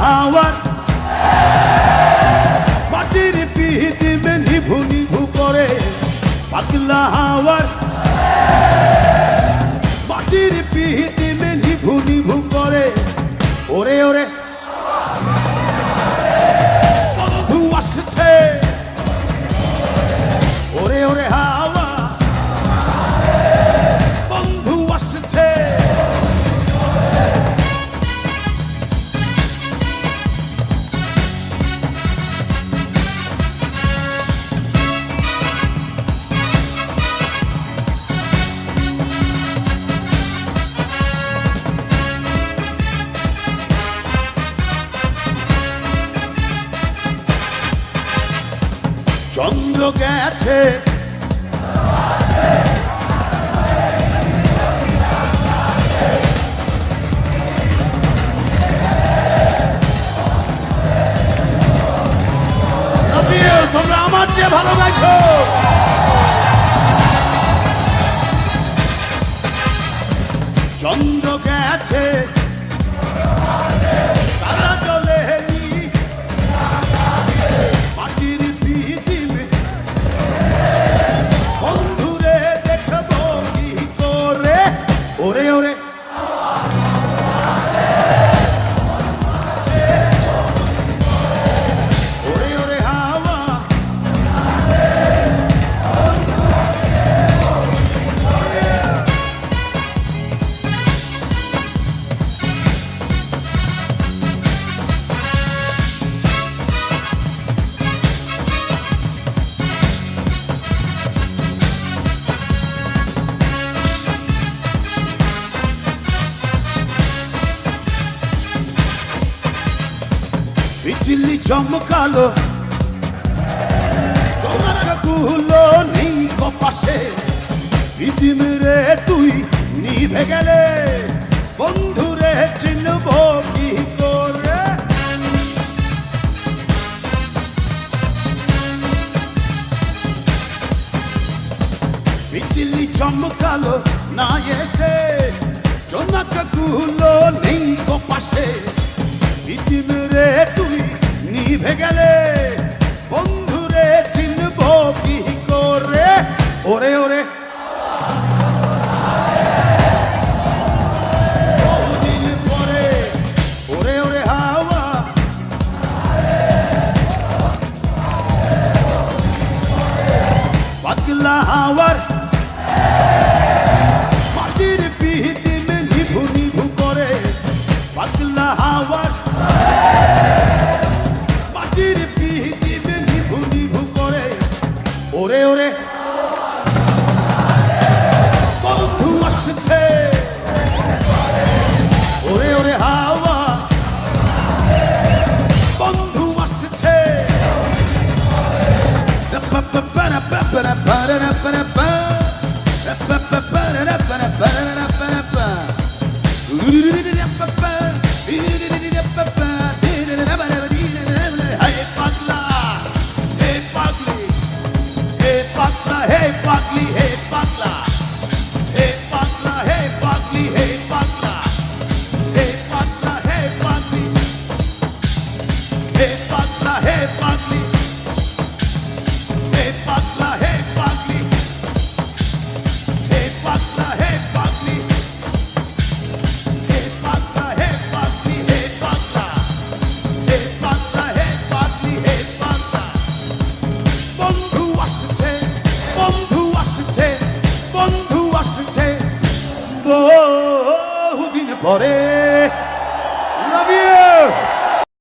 হাওয়ার মাটির পিহিতিমে নিভু নিভু করে পাতলা হাওয়ার মাটির পিহিতিমে নিভু নিভু করে ওরে ওরে বন্ধু আসছে ওরে ওরে হাওয়া বন্ধু আসছে চন্দ্র গেছে তোমরা আমার চেয়ে ভালো গাইছো চন্দ্র গেছে তারা চলে মাটির পিহিতিমে বন্ধুরে দেখবো কি করে ওরে ওরে ওরে ওরে হাওয়া বিজলি চমকালো চমকাগুলো নেই কপাশে পৃথিবীরে তুই নিভে গেলে বন্ধুরে চিনব কি করে বিজলি চমকালো না এসে চমকাগুলো নেই কপাশে পৃথিবীরে তুই নিভে গেলে বন্ধুরে চিনব কি করে ওরে ওরে বহুদিন পরে ওরে ওরে হাওয়া পাতলা হাওয়ার মাটির পিহিতিমে নিভু নিভু করে পাতলা হাওয়ার মাটির পিহিতিমে নিভু নিভু করে ওরে ওরে বন্ধু আসছে ওরে ওরে হাওয়া বন্ধু আসছে Hey,